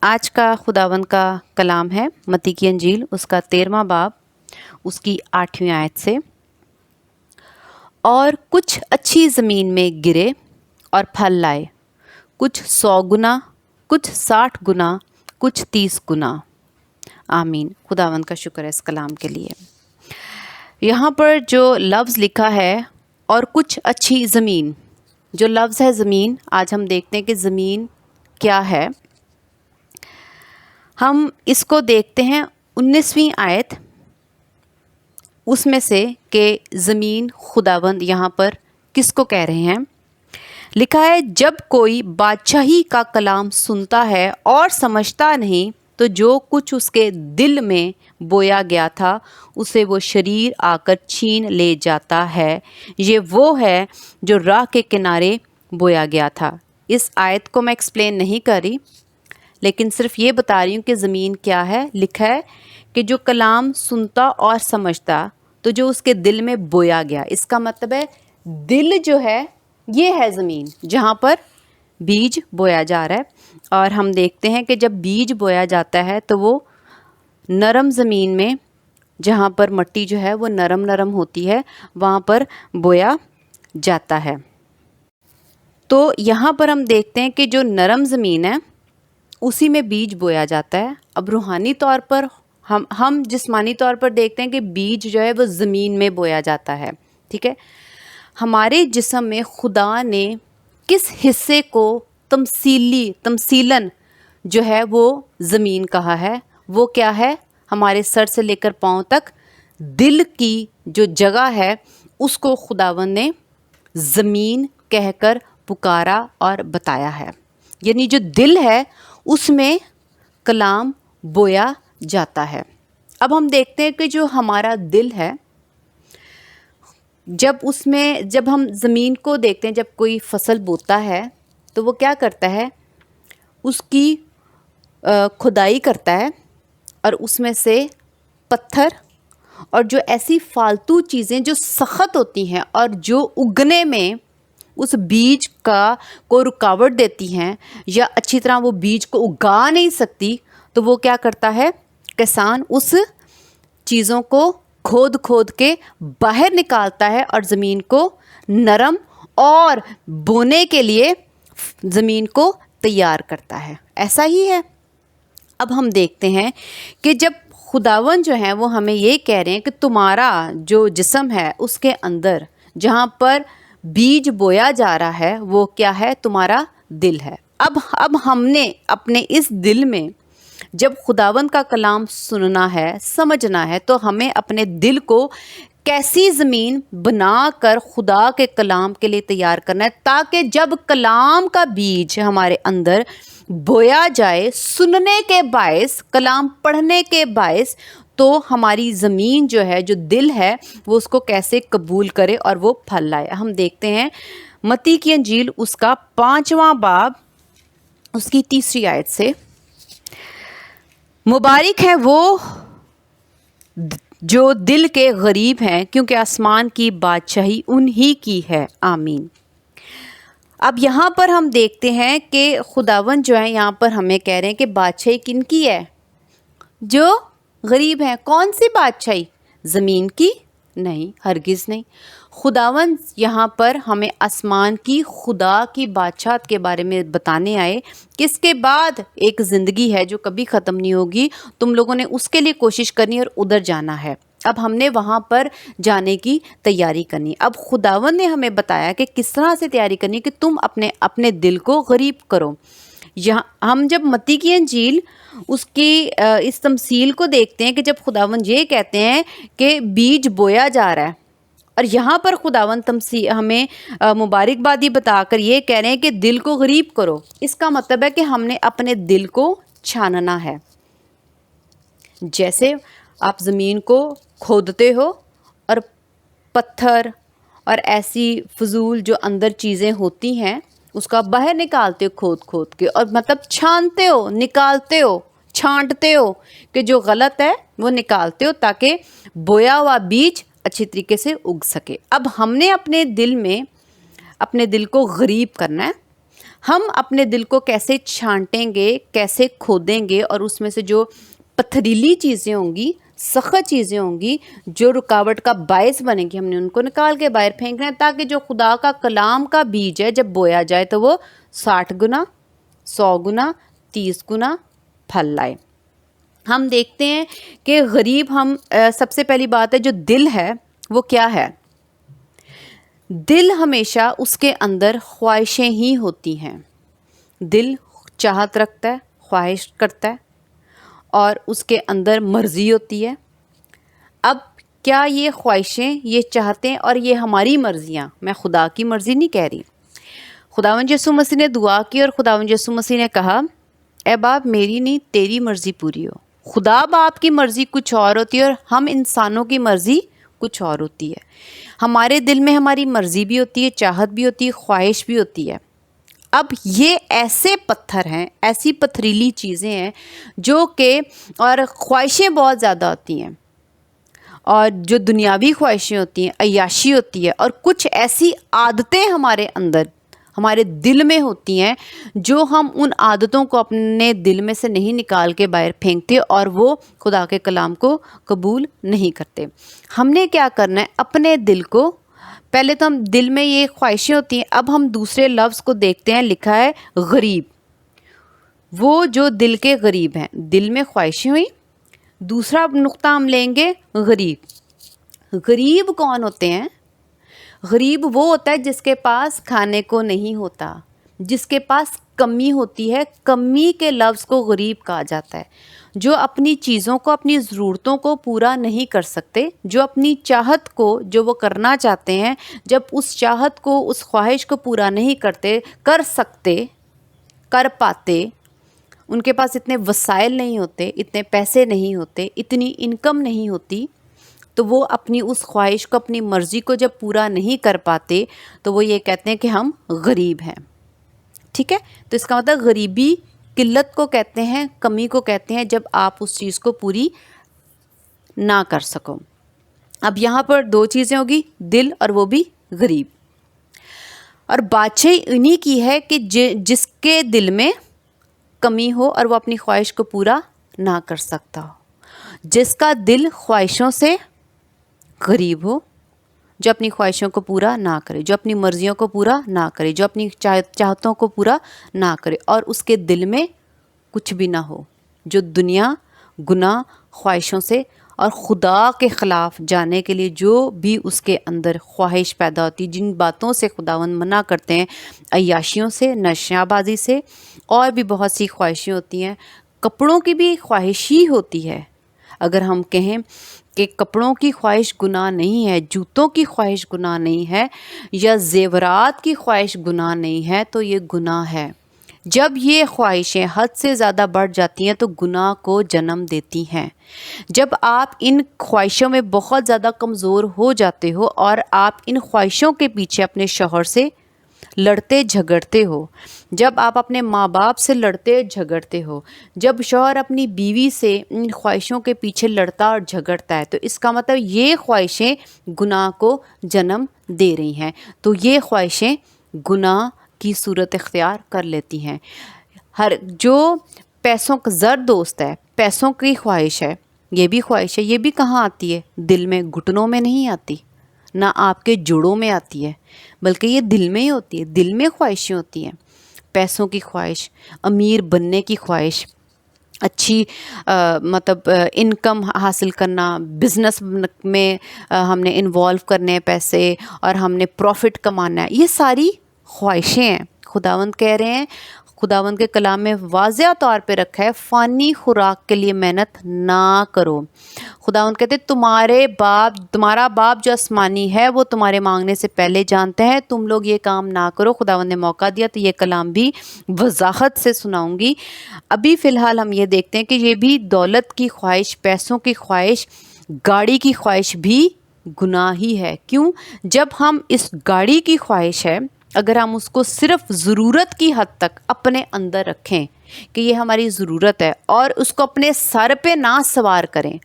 آج کا خداوند کا کلام ہے متی کی انجیل، اس کا 13واں باب، اس کی 8ویں آیت سے۔ اور کچھ اچھی زمین میں گرے اور پھل لائے، کچھ 100 گنا، کچھ 60 گنا، کچھ 30 گنا۔ آمین۔ خداوند کا شکر ہے اس کلام کے لیے۔ یہاں پر جو لفظ لکھا ہے اور کچھ اچھی زمین، جو لفظ ہے زمین، آج ہم دیکھتے ہیں کہ زمین کیا ہے۔ ہم اس کو دیکھتے ہیں 19ویں آیت، اس میں سے کہ زمین خداوند یہاں پر کس کو کہہ رہے ہیں۔ لکھا ہے جب کوئی بادشاہی کا کلام سنتا ہے اور سمجھتا نہیں، تو جو کچھ اس کے دل میں بویا گیا تھا اسے وہ شریر آ کر چھین لے جاتا ہے۔ یہ وہ ہے جو راہ کے کنارے بویا گیا تھا۔ اس آیت کو میں ایکسپلین نہیں کر رہی، لیکن صرف یہ بتا رہی ہوں کہ زمین کیا ہے۔ لکھا ہے کہ جو کلام سنتا اور سمجھتا، تو جو اس کے دل میں بویا گیا، اس کا مطلب ہے دل جو ہے یہ ہے زمین جہاں پر بیج بویا جا رہا ہے۔ اور ہم دیکھتے ہیں کہ جب بیج بویا جاتا ہے تو وہ نرم زمین میں، جہاں پر مٹی جو ہے وہ نرم نرم ہوتی ہے، وہاں پر بویا جاتا ہے۔ تو یہاں پر ہم دیکھتے ہیں کہ جو نرم زمین ہے اسی میں بیج بویا جاتا ہے۔ اب روحانی طور پر ہم جسمانی طور پر دیکھتے ہیں کہ بیج جو ہے وہ زمین میں بویا جاتا ہے، ٹھیک ہے۔ ہمارے جسم میں خدا نے کس حصے کو تمثیلاً جو ہے وہ زمین کہا ہے، وہ کیا ہے؟ ہمارے سر سے لے کر پاؤں تک دل کی جو جگہ ہے اس کو خداوند نے زمین کہہ کر پکارا اور بتایا ہے۔ یعنی جو دل ہے اس میں کلام بویا جاتا ہے۔ اب ہم دیکھتے ہیں کہ جو ہمارا دل ہے، جب ہم زمین کو دیکھتے ہیں، جب کوئی فصل بوتا ہے تو وہ کیا کرتا ہے؟ اس کی کھدائی کرتا ہے اور اس میں سے پتھر اور جو ایسی فالتو چیزیں جو سخت ہوتی ہیں اور جو اگنے میں اس بیج کو رکاوٹ دیتی ہیں یا اچھی طرح وہ بیج کو اگا نہیں سکتی، تو وہ کیا کرتا ہے؟ کسان اس چیزوں کو کھود کھود کے باہر نکالتا ہے اور زمین کو نرم اور بونے کے لیے زمین کو تیار کرتا ہے۔ ایسا ہی ہے۔ اب ہم دیکھتے ہیں کہ جب خداوند جو ہیں وہ ہمیں یہ کہہ رہے ہیں کہ تمہارا جو جسم ہے اس کے اندر جہاں پر بیج بویا جا رہا ہے وہ کیا ہے؟ تمہارا دل ہے۔ اب ہم نے اپنے اس دل میں جب خداوند کا کلام سننا ہے، سمجھنا ہے، تو ہمیں اپنے دل کو کیسی زمین بنا کر خدا کے کلام کے لیے تیار کرنا ہے، تاکہ جب کلام کا بیج ہمارے اندر بویا جائے، سننے کے باعث، کلام پڑھنے کے باعث، تو ہماری زمین جو ہے، جو دل ہے، وہ اس کو کیسے قبول کرے اور وہ پھل لائے۔ ہم دیکھتے ہیں متی کی انجیل، اس کا 5واں باب، اس کی 3 آیت سے۔ مبارک ہے وہ جو دل کے غریب ہیں، کیونکہ آسمان کی بادشاہی انہی کی ہے۔ آمین۔ اب یہاں پر ہم دیکھتے ہیں کہ خداوند جو ہے یہاں پر ہمیں کہہ رہے ہیں کہ بادشاہی کن کی ہے؟ جو غریب ہیں۔ کون سی بادشاہی؟ زمین کی؟ نہیں، ہرگز نہیں۔ خداوند یہاں پر ہمیں آسمان کی خدا کی بادشاہت کے بارے میں بتانے آئے کہ اس کے بعد ایک زندگی ہے جو کبھی ختم نہیں ہوگی، تم لوگوں نے اس کے لیے کوشش کرنی اور ادھر جانا ہے۔ اب ہم نے وہاں پر جانے کی تیاری کرنی۔ اب خداوند نے ہمیں بتایا کہ کس طرح سے تیاری کرنی، کہ تم اپنے دل کو غریب کرو۔ یہاں ہم جب متی کی انجیل اس کی اس تمثیل کو دیکھتے ہیں کہ جب خداوند یہ کہتے ہیں کہ بیج بویا جا رہا ہے، اور یہاں پر خداوند ہمیں مبارکبادی بتا کر یہ کہہ رہے ہیں کہ دل کو غریب کرو، اس کا مطلب ہے کہ ہم نے اپنے دل کو چھاننا ہے۔ جیسے آپ زمین کو کھودتے ہو اور پتھر اور ایسی فضول جو اندر چیزیں ہوتی ہیں اس کا باہر نکالتے ہو کھود کھود کے، اور مطلب چھانتے ہو، نکالتے ہو، چھانٹتے ہو کہ جو غلط ہے وہ نکالتے ہو، تاکہ بویا ہوا بیج اچھی طریقے سے اگ سکے۔ اب ہم نے اپنے دل کو غریب کرنا ہے، ہم اپنے دل کو کیسے چھانٹیں گے، کیسے کھودیں گے، اور اس میں سے جو پتھریلی چیزیں ہوں گی، سخت چیزیں ہوں گی، جو رکاوٹ کا باعث بنے گی، ہم نے ان کو نکال کے باہر پھینکنا ہے، تاکہ جو خدا کا کلام کا بیج ہے جب بویا جائے تو وہ 60 گنا، 100 گنا، 30 گنا پھل لائے۔ ہم دیکھتے ہیں کہ غریب سب سے پہلی بات ہے جو دل ہے وہ کیا ہے؟ دل ہمیشہ اس کے اندر خواہشیں ہی ہوتی ہیں۔ دل چاہت رکھتا ہے، خواہش کرتا ہے، اور اس کے اندر مرضی ہوتی ہے۔ اب کیا یہ خواہشیں، یہ چاہتے اور یہ ہماری مرضیاں، میں خدا کی مرضی نہیں کہہ رہی، خداوند یسوع مسیح نے دعا کی اور خداوند یسوع مسیح نے کہا اے باپ میری نہیں تیری مرضی پوری ہو۔ خدا باپ کی مرضی کچھ اور ہوتی ہے اور ہم انسانوں کی مرضی کچھ اور ہوتی ہے۔ ہمارے دل میں ہماری مرضی بھی ہوتی ہے، چاہت بھی ہوتی ہے، خواہش بھی ہوتی ہے۔ اب یہ ایسے پتھر ہیں، ایسی پتھریلی چیزیں ہیں جو کہ، اور خواہشیں بہت زیادہ ہوتی ہیں، اور جو دنیاوی خواہشیں ہوتی ہیں، عیاشی ہوتی ہے، اور کچھ ایسی عادتیں ہمارے اندر، ہمارے دل میں ہوتی ہیں جو ہم ان عادتوں کو اپنے دل میں سے نہیں نکال کے باہر پھینکتے اور وہ خدا کے کلام کو قبول نہیں کرتے۔ ہم نے کیا کرنا ہے؟ اپنے دل کو، پہلے تو ہم دل میں یہ خواہشیں ہوتی ہیں، اب ہم دوسرے لفظ کو دیکھتے ہیں، لکھا ہے غریب، وہ جو دل کے غریب ہیں، دل میں خواہشیں ہوئی۔ دوسرا نقطہ ہم لیں گے غریب۔ غریب کون ہوتے ہیں؟ غریب وہ ہوتا ہے جس کے پاس کھانے کو نہیں ہوتا، جس کے پاس کمی ہوتی ہے۔ کمی کے لفظ کو غریب کہا جاتا ہے۔ جو اپنی چیزوں کو، اپنی ضرورتوں کو پورا نہیں کر سکتے، جو اپنی چاہت کو، جو وہ کرنا چاہتے ہیں، جب اس چاہت کو، اس خواہش کو پورا نہیں کر سکتے، کر پاتے، ان کے پاس اتنے وسائل نہیں ہوتے، اتنے پیسے نہیں ہوتے، اتنی انکم نہیں ہوتی، تو وہ اپنی اس خواہش کو، اپنی مرضی کو جب پورا نہیں کر پاتے تو وہ یہ کہتے ہیں کہ ہم غریب ہیں۔ ٹھیک ہے؟ تو اس کا مطلب غریبی قلت کو کہتے ہیں، کمی کو کہتے ہیں، جب آپ اس چیز کو پوری نہ کر سکو۔ اب یہاں پر دو چیزیں ہوگی، دل اور وہ بھی غریب۔ اور بادشاہی انہی کی ہے کہ جس کے دل میں کمی ہو اور وہ اپنی خواہش کو پورا نہ کر سکتا ہو، جس کا دل خواہشوں سے غریب ہو، جو اپنی خواہشوں کو پورا نہ کرے، جو اپنی مرضیوں کو پورا نہ کرے، جو اپنی چاہتوں کو پورا نہ کرے، اور اس کے دل میں کچھ بھی نہ ہو، جو دنیا، گناہ، خواہشوں سے اور خدا کے خلاف جانے کے لیے جو بھی اس کے اندر خواہش پیدا ہوتی، جن باتوں سے خداوند منع کرتے ہیں، عیاشیوں سے، نشہ بازی سے، اور بھی بہت سی خواہشیں ہوتی ہیں۔ کپڑوں کی بھی خواہش ہی ہوتی ہے۔ اگر ہم کہیں کہ کپڑوں کی خواہش گناہ نہیں ہے، جوتوں کی خواہش گناہ نہیں ہے، یا زیورات کی خواہش گناہ نہیں ہے، تو یہ گناہ ہے۔ جب یہ خواہشیں حد سے زیادہ بڑھ جاتی ہیں تو گناہ کو جنم دیتی ہیں۔ جب آپ ان خواہشوں میں بہت زیادہ کمزور ہو جاتے ہو اور آپ ان خواہشوں کے پیچھے اپنے شوہر سے لڑتے جھگڑتے ہو، جب آپ اپنے ماں باپ سے لڑتے جھگڑتے ہو، جب شوہر اپنی بیوی سے ان خواہشوں کے پیچھے لڑتا اور جھگڑتا ہے، تو اس کا مطلب یہ خواہشیں گناہ کو جنم دے رہی ہیں۔ تو یہ خواہشیں گناہ کی صورت اختیار کر لیتی ہیں۔ جو پیسوں کا زر دوست ہے، پیسوں کی خواہش ہے، یہ بھی خواہش ہے، یہ بھی کہاں آتی ہے؟ دل میں، گھٹنوں میں نہیں آتی، نہ آپ کے جوڑوں میں آتی ہے، بلکہ یہ دل میں ہی ہوتی ہے۔ دل میں خواہشیں ہوتی ہیں، پیسوں کی خواہش، امیر بننے کی خواہش، اچھی مطلب انکم حاصل کرنا، بزنس میں ہم نے انوالو کرنے ہیں پیسے، اور ہم نے پروفٹ کمانا ہے، یہ ساری خواہشیں ہیں۔ خداوند کہہ رہے ہیں، خداوند کے کلام میں واضح طور پہ رکھا ہے، فانی خوراک کے لیے محنت نہ کرو۔ خداوند کہتے ہیں تمہارا باپ جو آسمانی ہے وہ تمہارے مانگنے سے پہلے جانتا ہے، تم لوگ یہ کام نہ کرو۔ خداوند نے موقع دیا تو یہ کلام بھی وضاحت سے سناؤں گی۔ ابھی فی الحال ہم یہ دیکھتے ہیں کہ یہ بھی دولت کی خواہش، پیسوں کی خواہش، گاڑی کی خواہش بھی گناہ ہی ہے۔ کیوں؟ جب ہم اس گاڑی کی خواہش ہے، اگر ہم اس کو صرف ضرورت کی حد تک اپنے اندر رکھیں کہ یہ ہماری ضرورت ہے، اور اس کو اپنے سر پہ نہ سوار کریں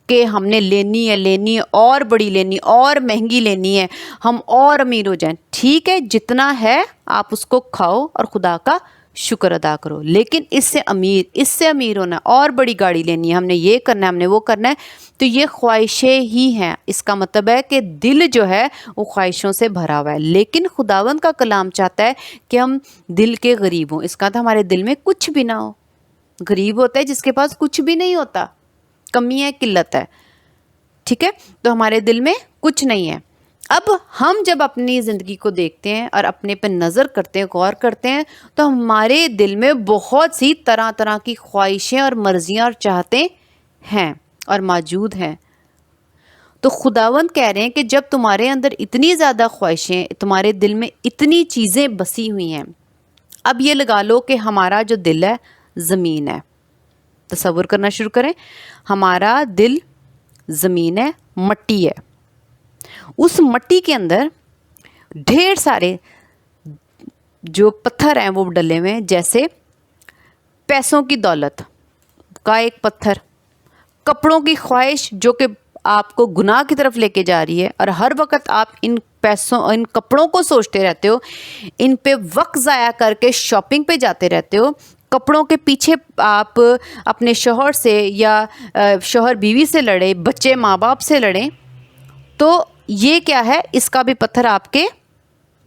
کہ ہم نے لینی ہے، اور بڑی لینی، اور مہنگی لینی ہے، ہم اور امیر ہو جائیں۔ ٹھیک ہے، جتنا ہے آپ اس کو کھاؤ اور خدا کا شکر ادا کرو. لیکن اس سے امیر ہونا ہے اور بڑی گاڑی لینی ہے، ہم نے یہ کرنا ہے، ہم نے وہ کرنا ہے، تو یہ خواہشیں ہی ہیں. اس کا مطلب ہے کہ دل جو ہے وہ خواہشوں سے بھرا ہوا ہے. لیکن خداوند کا کلام چاہتا ہے کہ ہم دل کے غریب ہوں. اس کا تو ہمارے دل میں کچھ بھی نہ ہو. غریب ہوتا ہے جس کے پاس کچھ بھی نہیں ہوتا، کمی ہے، قلت ہے. ٹھیک ہے، تو ہمارے دل میں کچھ نہیں ہے. اب ہم جب اپنی زندگی کو دیکھتے ہیں اور اپنے پہ نظر کرتے ہیں، غور کرتے ہیں، تو ہمارے دل میں بہت سی طرح طرح کی خواہشیں اور مرضیاں اور چاہتے ہیں اور موجود ہیں. تو خداوند کہہ رہے ہیں کہ جب تمہارے اندر اتنی زیادہ خواہشیں، تمہارے دل میں اتنی چیزیں بسی ہوئی ہیں، اب یہ لگا لو کہ ہمارا جو دل ہے زمین ہے. تصور کرنا شروع کریں، ہمارا دل زمین ہے، مٹی ہے. اس مٹی کے اندر ڈھیر سارے جو پتھر ہیں وہ ڈلے ہوئے ہیں، جیسے پیسوں کی دولت کا ایک پتھر، کپڑوں کی خواہش جو کہ آپ کو گناہ کی طرف لے کے جا رہی ہے، اور ہر وقت آپ ان پیسوں، ان کپڑوں کو سوچتے رہتے ہو، ان پہ وقت ضائع کر کے شاپنگ پہ جاتے رہتے ہو، کپڑوں کے پیچھے آپ اپنے شوہر سے یا شوہر بیوی سے لڑے، بچے ماں باپ سے لڑیں. تو یہ کیا ہے؟ اس کا بھی پتھر آپ کے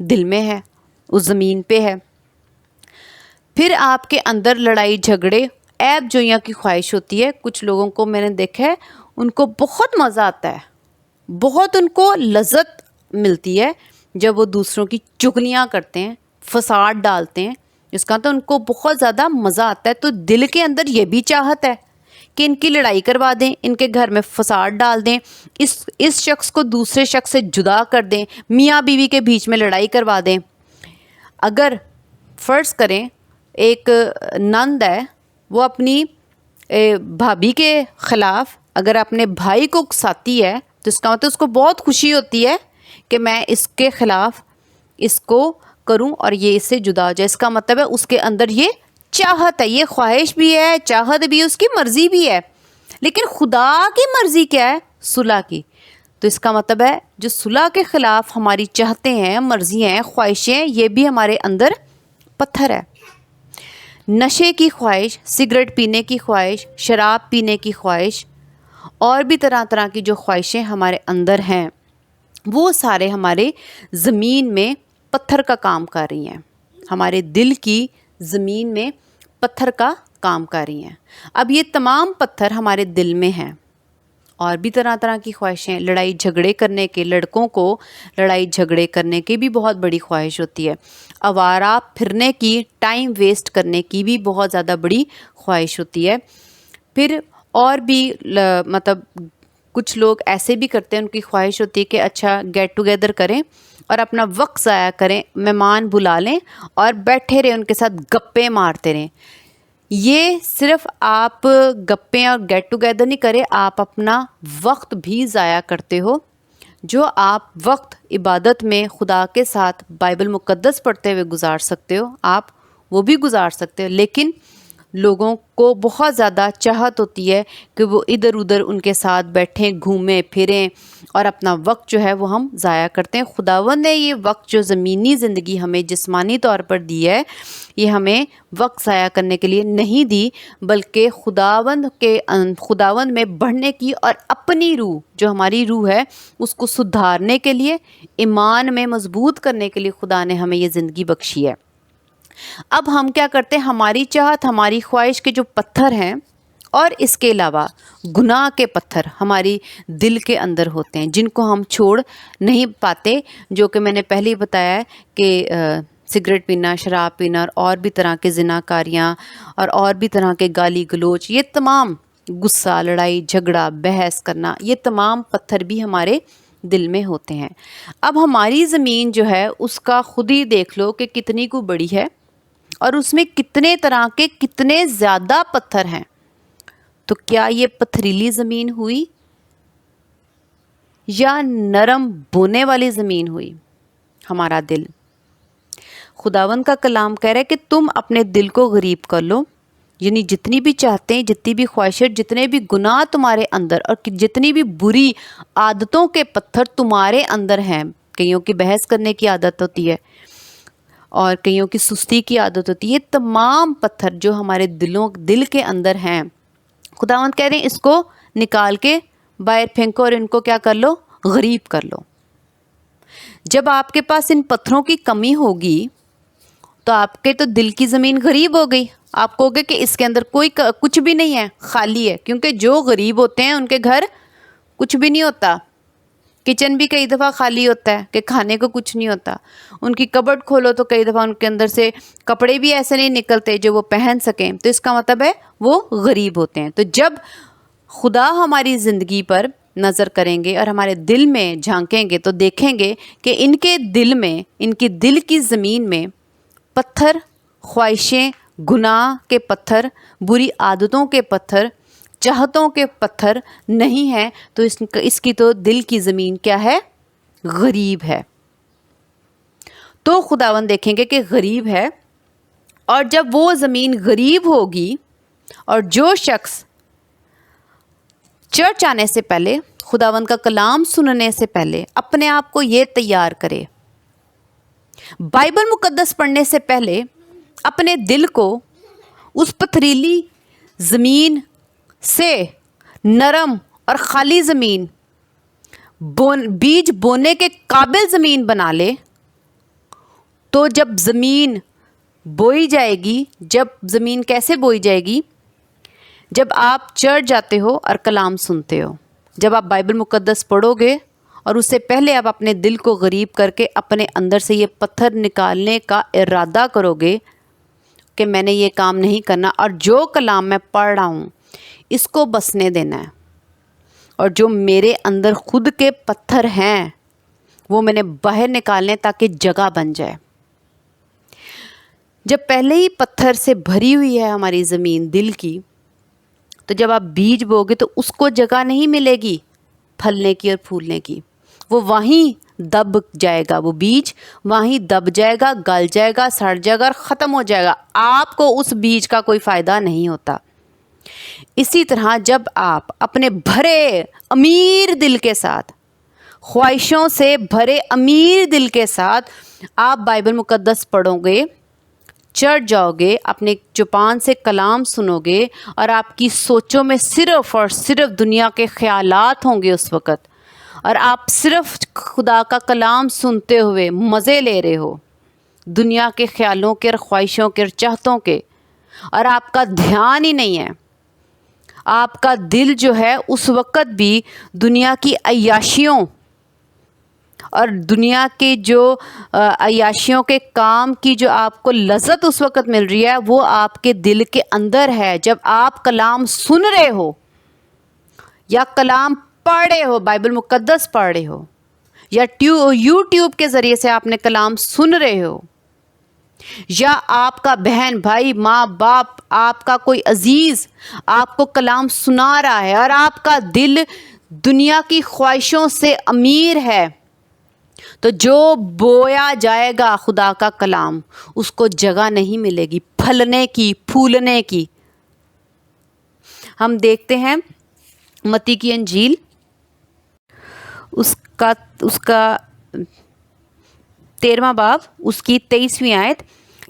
دل میں ہے، اس زمین پہ ہے. پھر آپ کے اندر لڑائی جھگڑے، عیب جوئیاں کی خواہش ہوتی ہے. کچھ لوگوں کو میں نے دیکھا ہے، ان کو بہت مزہ آتا ہے، بہت ان کو لذت ملتی ہے جب وہ دوسروں کی چغلیاں کرتے ہیں، فساد ڈالتے ہیں. اس کا تو ان کو بہت زیادہ مزہ آتا ہے. تو دل کے اندر یہ بھی چاہت ہے کہ ان کی لڑائی کروا دیں، ان کے گھر میں فساد ڈال دیں، اس شخص کو دوسرے شخص سے جدا کر دیں، میاں بیوی کے بیچ میں لڑائی کروا دیں. اگر فرض کریں ایک نند ہے، وہ اپنی بھابھی کے خلاف اگر اپنے بھائی کو اکساتی ہے، تو اس کا مطلب اس کو بہت خوشی ہوتی ہے کہ میں اس کے خلاف اس کو کروں اور یہ اس سے جدا ہو جائے. اس کا مطلب ہے اس کے اندر یہ چاہت ہے، یہ خواہش بھی ہے، چاہت بھی ہے، اس کی مرضی بھی ہے. لیکن خدا کی مرضی کیا ہے؟ صلح کی. تو اس کا مطلب ہے جو صلح کے خلاف ہماری چاہتے ہیں، مرضیاں ہیں، خواہشیں ہیں، یہ بھی ہمارے اندر پتھر ہے. نشے کی خواہش، سگریٹ پینے کی خواہش، شراب پینے کی خواہش، اور بھی طرح طرح کی جو خواہشیں ہمارے اندر ہیں، وہ سارے ہمارے زمین میں پتھر کا کام کر رہی ہیں. ہمارے دل کی زمین میں پتھر کا کام کر رہی ہیں. اب یہ تمام پتھر ہمارے دل میں ہیں. اور بھی طرح طرح کی خواہشیں، لڑائی جھگڑے کرنے کے، لڑکوں کو لڑائی جھگڑے کرنے کی بھی بہت بڑی خواہش ہوتی ہے. آوارہ پھرنے کی، ٹائم ویسٹ کرنے کی بھی بہت زیادہ بڑی خواہش ہوتی ہے. پھر اور بھی مطلب کچھ لوگ ایسے بھی کرتے ہیں، ان کی خواہش ہوتی ہے کہ اچھا گیٹ ٹوگیدر کریں اور اپنا وقت ضائع کریں، مہمان بلا لیں اور بیٹھے رہیں، ان کے ساتھ گپیں مارتے رہیں. یہ صرف آپ گپیں اور گیٹ ٹوگیدر نہیں کرے، آپ اپنا وقت بھی ضائع کرتے ہو. جو آپ وقت عبادت میں خدا کے ساتھ بائبل مقدس پڑھتے ہوئے گزار سکتے ہو، آپ وہ بھی گزار سکتے ہو. لیکن لوگوں کو بہت زیادہ چاہت ہوتی ہے کہ وہ ادھر ادھر ان کے ساتھ بیٹھیں، گھومیں پھریں، اور اپنا وقت جو ہے وہ ہم ضائع کرتے ہیں. خداوند نے یہ وقت جو زمینی زندگی ہمیں جسمانی طور پر دی ہے، یہ ہمیں وقت ضائع کرنے کے لیے نہیں دی، بلکہ خداوند میں بڑھنے کی اور اپنی روح، جو ہماری روح ہے، اس کو سدھارنے کے لیے، ایمان میں مضبوط کرنے کے لیے خدا نے ہمیں یہ زندگی بخشی ہے. اب ہم کیا کرتے ہیں؟ ہماری چاہت، ہماری خواہش کے جو پتھر ہیں، اور اس کے علاوہ گناہ کے پتھر ہماری دل کے اندر ہوتے ہیں، جن کو ہم چھوڑ نہیں پاتے، جو کہ میں نے پہلے ہی بتایا ہے کہ سگریٹ پینا، شراب پینا، اور بھی طرح کے زناکاریاں، اور بھی طرح کے گالی گلوچ، یہ تمام غصہ، لڑائی جھگڑا، بحث کرنا، یہ تمام پتھر بھی ہمارے دل میں ہوتے ہیں. اب ہماری زمین جو ہے اس کا خود ہی دیکھ لو کہ کتنی کو بڑی ہے، اور اس میں کتنے طرح کے، کتنے زیادہ پتھر ہیں. تو کیا یہ پتھریلی زمین ہوئی یا نرم بونے والی زمین ہوئی؟ ہمارا دل. خداوند کا کلام کہہ رہا ہے کہ تم اپنے دل کو غریب کر لو، یعنی جتنی بھی چاہتے ہیں، جتنی بھی خواہشیں، جتنے بھی گناہ تمہارے اندر، اور جتنی بھی بری عادتوں کے پتھر تمہارے اندر ہیں. کئیوں کی بحث کرنے کی عادت ہوتی ہے، اور کئیوں کی سستی کی عادت ہوتی ہے. یہ تمام پتھر جو ہمارے دل کے اندر ہیں، خداوند کہہ رہے ہیں اس کو نکال کے باہر پھینکو اور ان کو کیا کر لو؟ غریب کر لو. جب آپ کے پاس ان پتھروں کی کمی ہوگی تو آپ کے تو دل کی زمین غریب ہو گئی. آپ کہو گے کہ اس کے اندر کچھ بھی نہیں ہے، خالی ہے. کیونکہ جو غریب ہوتے ہیں ان کے گھر کچھ بھی نہیں ہوتا. کچن بھی کئی دفعہ خالی ہوتا ہے کہ کھانے کو کچھ نہیں ہوتا. ان کی کبڈ کھولو تو کئی دفعہ ان کے اندر سے کپڑے بھی ایسے نہیں نکلتے جو وہ پہن سکیں. تو اس کا مطلب ہے وہ غریب ہوتے ہیں. تو جب خدا ہماری زندگی پر نظر کریں گے اور ہمارے دل میں جھانکیں گے تو دیکھیں گے کہ ان کے دل میں، ان کی دل کی زمین میں پتھر، خواہشیں، گناہ کے پتھر، بری عادتوں کے پتھر، چاہتوں کے پتھر نہیں ہیں. تو اس کی تو دل کی زمین کیا ہے؟ غریب ہے. تو خداوند دیکھیں گے کہ غریب ہے. اور جب وہ زمین غریب ہوگی اور جو شخص چرچ آنے سے پہلے، خداوند کا کلام سننے سے پہلے اپنے آپ کو یہ تیار کرے، بائبل مقدس پڑھنے سے پہلے اپنے دل کو اس پتھریلی زمین سے نرم اور خالی زمین، بیج بونے کے قابل زمین بنا لے، تو جب زمین بوئی جائے گی، جب زمین کیسے بوئی جائے گی؟ جب آپ چرچ جاتے ہو اور کلام سنتے ہو، جب آپ بائبل مقدس پڑھو گے اور اس سے پہلے آپ اپنے دل کو غریب کر کے اپنے اندر سے یہ پتھر نکالنے کا ارادہ کرو گے کہ میں نے یہ کام نہیں کرنا، اور جو کلام میں پڑھ رہا ہوں اس کو بسنے دینا ہے، اور جو میرے اندر خود کے پتھر ہیں وہ میں نے باہر نکالنے تاکہ جگہ بن جائے. جب پہلے ہی پتھر سے بھری ہوئی ہے ہماری زمین دل کی، تو جب آپ بیج بو گے تو اس کو جگہ نہیں ملے گی پھلنے کی اور پھولنے کی. وہ وہیں دب جائے گا، وہ بیج وہیں دب جائے گا، گل جائے گا، سڑ جائے گا اور ختم ہو جائے گا. آپ کو اس بیج کا کوئی فائدہ نہیں ہوتا. اسی طرح جب آپ اپنے بھرے امیر دل کے ساتھ، خواہشوں سے بھرے امیر دل کے ساتھ آپ بائبل مقدس پڑھو گے، چرچ جاؤ گے، اپنے زبان سے کلام سنو گے، اور آپ کی سوچوں میں صرف اور صرف دنیا کے خیالات ہوں گے اس وقت، اور آپ صرف خدا کا کلام سنتے ہوئے مزے لے رہے ہو دنیا کے خیالوں کے اور خواہشوں کے اور چاہتوں کے، اور آپ کا دھیان ہی نہیں ہے، آپ کا دل جو ہے اس وقت بھی دنیا کی عیاشیوں اور دنیا کے جو عیاشیوں کے کام کی جو آپ کو لذت اس وقت مل رہی ہے وہ آپ کے دل کے اندر ہے. جب آپ کلام سن رہے ہو یا کلام پڑھ رہے ہو، بائبل مقدس پڑھ رہے ہو، یا یوٹیوب کے ذریعے سے آپ نے کلام سن رہے ہو، یا آپ کا بہن بھائی ماں باپ آپ کا کوئی عزیز آپ کو کلام سنا رہا ہے اور آپ کا دل دنیا کی خواہشوں سے امیر ہے، تو جو بویا جائے گا خدا کا کلام اس کو جگہ نہیں ملے گی پھلنے کی، پھولنے کی. ہم دیکھتے ہیں متی کی انجیل اس کا 13واں باب اس کی 23ویں آیت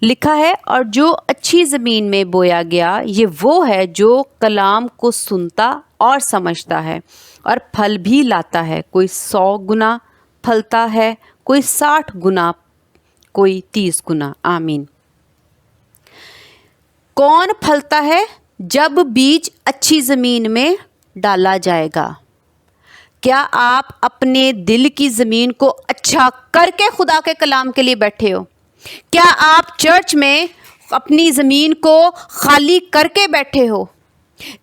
لکھا ہے، اور جو اچھی زمین میں بویا گیا یہ وہ ہے جو کلام کو سنتا اور سمجھتا ہے اور پھل بھی لاتا ہے، کوئی 100 گنا پھلتا ہے، کوئی 60 گنا، کوئی 30 گنا. آمین. کون پھلتا ہے؟ جب بیج اچھی زمین میں ڈالا جائے گا. کیا آپ اپنے دل کی زمین کو اچھا کر کے خدا کے کلام کے لیے بیٹھے ہو؟ کیا آپ چرچ میں اپنی زمین کو خالی کر کے بیٹھے ہو؟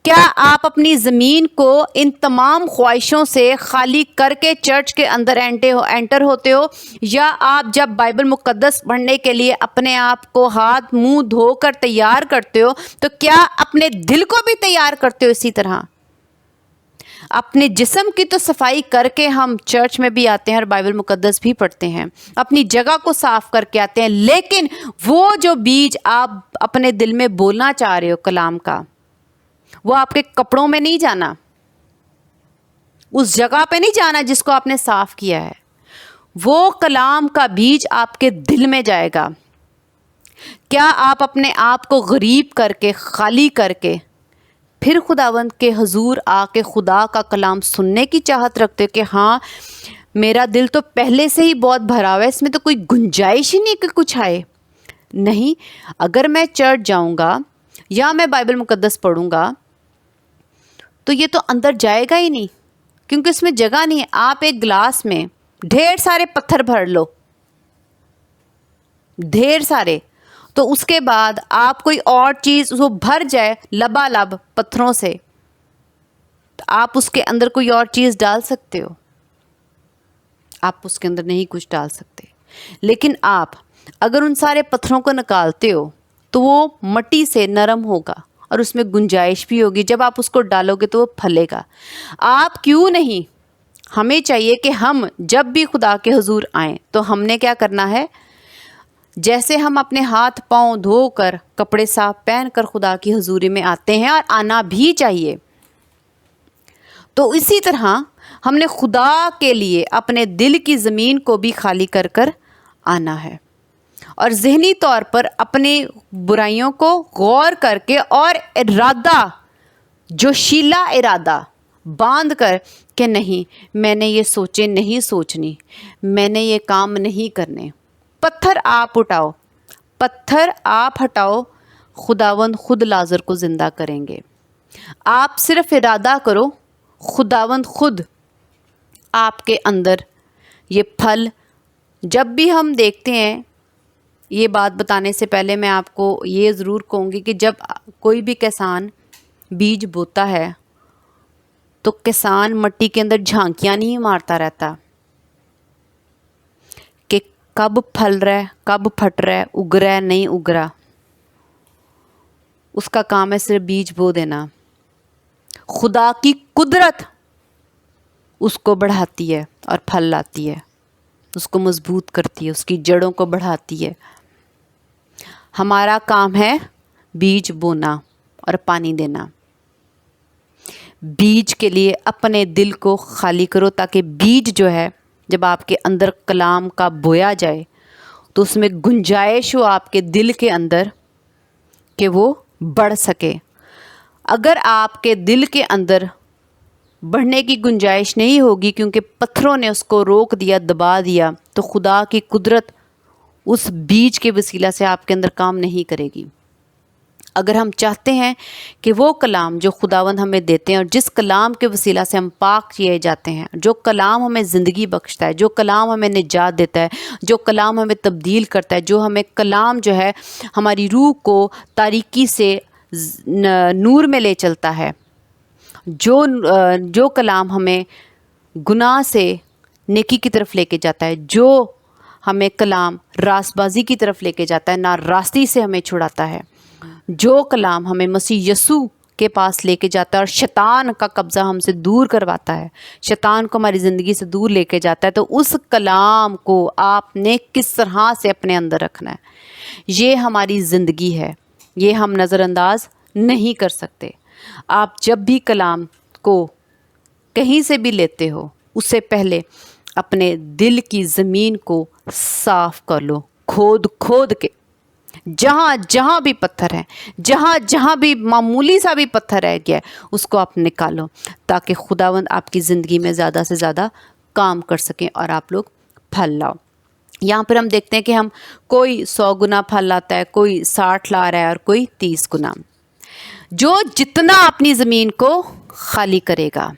کیا آپ اپنی زمین کو ان تمام خواہشوں سے خالی کر کے چرچ کے اندر انٹر ہوتے ہو؟ یا آپ جب بائبل مقدس پڑھنے کے لیے اپنے آپ کو ہاتھ منہ دھو کر تیار کرتے ہو تو کیا اپنے دل کو بھی تیار کرتے ہو اسی طرح؟ اپنے جسم کی تو صفائی کر کے ہم چرچ میں بھی آتے ہیں اور بائبل مقدس بھی پڑھتے ہیں، اپنی جگہ کو صاف کر کے آتے ہیں، لیکن وہ جو بیج آپ اپنے دل میں بولنا چاہ رہے ہو کلام کا، وہ آپ کے کپڑوں میں نہیں جانا، اس جگہ پہ نہیں جانا جس کو آپ نے صاف کیا ہے. وہ کلام کا بیج آپ کے دل میں جائے گا. کیا آپ اپنے آپ کو غریب کر کے، خالی کر کے پھر خداوند کے حضور آ کے خدا کا کلام سننے کی چاہت رکھتے ہو کہ ہاں میرا دل تو پہلے سے ہی بہت بھرا ہوا ہے، اس میں تو کوئی گنجائش ہی نہیں کہ کچھ آئے؟ نہیں، اگر میں چرچ جاؤں گا یا میں بائبل مقدس پڑھوں گا تو یہ تو اندر جائے گا ہی نہیں، کیونکہ اس میں جگہ نہیں ہے۔ آپ ایک گلاس میں ڈھیر سارے پتھر بھر لو، ڈھیر سارے، تو اس کے بعد آپ کوئی اور چیز وہ بھر جائے لبالب پتھروں سے، تو آپ اس کے اندر کوئی اور چیز ڈال سکتے ہو؟ آپ اس کے اندر نہیں کچھ ڈال سکتے۔ لیکن آپ اگر ان سارے پتھروں کو نکالتے ہو تو وہ مٹی سے نرم ہوگا اور اس میں گنجائش بھی ہوگی، جب آپ اس کو ڈالو گے تو وہ پھلے گا۔ آپ کیوں نہیں، ہمیں چاہیے کہ ہم جب بھی خدا کے حضور آئیں تو ہم نے کیا کرنا ہے، جیسے ہم اپنے ہاتھ پاؤں دھو کر کپڑے صاف پہن کر خدا کی حضوری میں آتے ہیں، اور آنا بھی چاہیے، تو اسی طرح ہم نے خدا کے لیے اپنے دل کی زمین کو بھی خالی کر کر آنا ہے، اور ذہنی طور پر اپنے برائیوں کو غور کر کے اور ارادہ، جوشیلا ارادہ باندھ کر کہ نہیں، میں نے یہ سوچے نہیں سوچنی، میں نے یہ کام نہیں کرنے۔ پتھر آپ اٹھاؤ، پتھر آپ ہٹاؤ، خداوند خود لازر کو زندہ کریں گے۔ آپ صرف ارادہ کرو، خداوند خود آپ کے اندر یہ پھل، جب بھی ہم دیکھتے ہیں، یہ بات بتانے سے پہلے میں آپ کو یہ ضرور کہوں گی کہ جب کوئی بھی کسان بیج بوتا ہے تو کسان مٹی کے اندر جھانکیاں نہیں مارتا رہتا کہ کب پھل رہا ہے، کب پھٹ رہا ہے، اگ رہا ہے نہیں اگ رہا۔ اس کا کام ہے صرف بیج بو دینا۔ خدا کی قدرت اس کو بڑھاتی ہے اور پھل لاتی ہے، اس کو مضبوط کرتی ہے، اس کی جڑوں کو بڑھاتی ہے۔ ہمارا کام ہے بیج بونا اور پانی دینا۔ بیج کے لیے اپنے دل کو خالی کرو، تاکہ بیج جو ہے جب آپ کے اندر کلام کا بویا جائے تو اس میں گنجائش ہو آپ کے دل کے اندر کہ وہ بڑھ سکے۔ اگر آپ کے دل کے اندر بڑھنے کی گنجائش نہیں ہوگی کیونکہ پتھروں نے اس کو روک دیا، دبا دیا، تو خدا کی قدرت اس بیج کے وسیلہ سے آپ کے اندر کام نہیں کرے گی۔ اگر ہم چاہتے ہیں کہ وہ کلام جو خداوند ہمیں دیتے ہیں اور جس کلام کے وسیلہ سے ہم پاک کیے جاتے ہیں، جو کلام ہمیں زندگی بخشتا ہے، جو کلام ہمیں نجات دیتا ہے، جو کلام ہمیں تبدیل کرتا ہے، جو ہمیں کلام جو ہے ہماری روح کو تاریکی سے نور میں لے چلتا ہے، جو کلام ہمیں گناہ سے نیکی کی طرف لے کے جاتا ہے، جو ہمیں کلام راست بازی کی طرف لے کے جاتا ہے، ناراستی سے ہمیں چھڑاتا ہے، جو کلام ہمیں مسیح یسوع کے پاس لے کے جاتا ہے اور شیطان کا قبضہ ہم سے دور کرواتا ہے، شیطان کو ہماری زندگی سے دور لے کے جاتا ہے، تو اس کلام کو آپ نے کس طرح سے اپنے اندر رکھنا ہے۔ یہ ہماری زندگی ہے، یہ ہم نظر انداز نہیں کر سکتے۔ آپ جب بھی کلام کو کہیں سے بھی لیتے ہو، اس سے پہلے اپنے دل کی زمین کو صاف کر لو، کھود کھود کے، جہاں جہاں بھی پتھر ہے، جہاں جہاں بھی معمولی سا بھی پتھر رہ گیا ہے، اس کو آپ نکالو، تاکہ خداوند آپ کی زندگی میں زیادہ سے زیادہ کام کر سکیں اور آپ لوگ پھل لاؤ۔ یہاں پر ہم دیکھتے ہیں کہ ہم کوئی 100 گنا پھل لاتا ہے، کوئی 60 لا رہا ہے اور کوئی 30 گنا۔ جو جتنا اپنی زمین کو خالی کرے گا،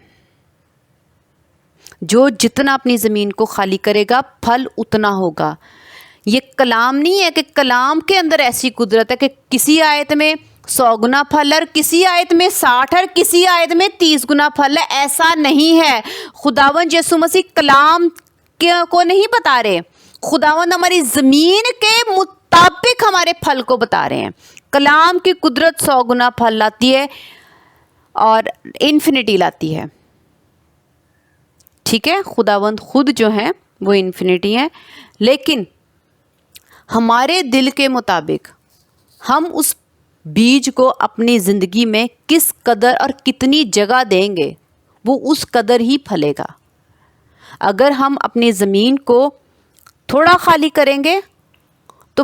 جو جتنا اپنی زمین کو خالی کرے گا، پھل اتنا ہوگا۔ یہ کلام نہیں ہے کہ کلام کے اندر ایسی قدرت ہے کہ کسی آیت میں 100 گنا پھل ہے اور کسی آیت میں 60 ہے اور کسی آیت میں 30 گنا پھل ہے، ایسا نہیں ہے۔ خداوند یسوع مسیح کلام کو نہیں بتا رہے، خداوند ہماری زمین کے مطابق ہمارے پھل کو بتا رہے ہیں۔ کلام کی قدرت 100 گنا پھل لاتی ہے اور انفینٹی لاتی ہے، ٹھیک ہے؟ خداوند خود جو ہیں وہ انفینٹی ہیں، لیکن ہمارے دل کے مطابق ہم اس بیج کو اپنی زندگی میں کس قدر اور کتنی جگہ دیں گے، وہ اس قدر ہی پھلے گا۔ اگر ہم اپنی زمین کو تھوڑا خالی کریں گے تو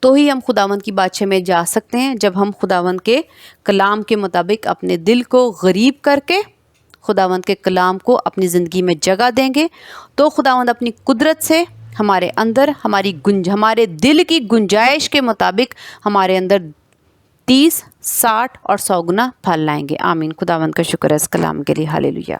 تو ہی ہم خداوند کی بادشاہ میں جا سکتے ہیں، جب ہم خداوند کے کلام کے مطابق اپنے دل کو غریب کر کے خداوند کے کلام کو اپنی زندگی میں جگہ دیں گے، تو خداوند اپنی قدرت سے ہمارے اندر ہمارے دل کی گنجائش کے مطابق ہمارے اندر 30، 60 اور 100 گنا پھل لائیں گے۔ آمین۔ خداوند کا شکر ہے اس کلام کے لیے۔ ہاللیلویہ۔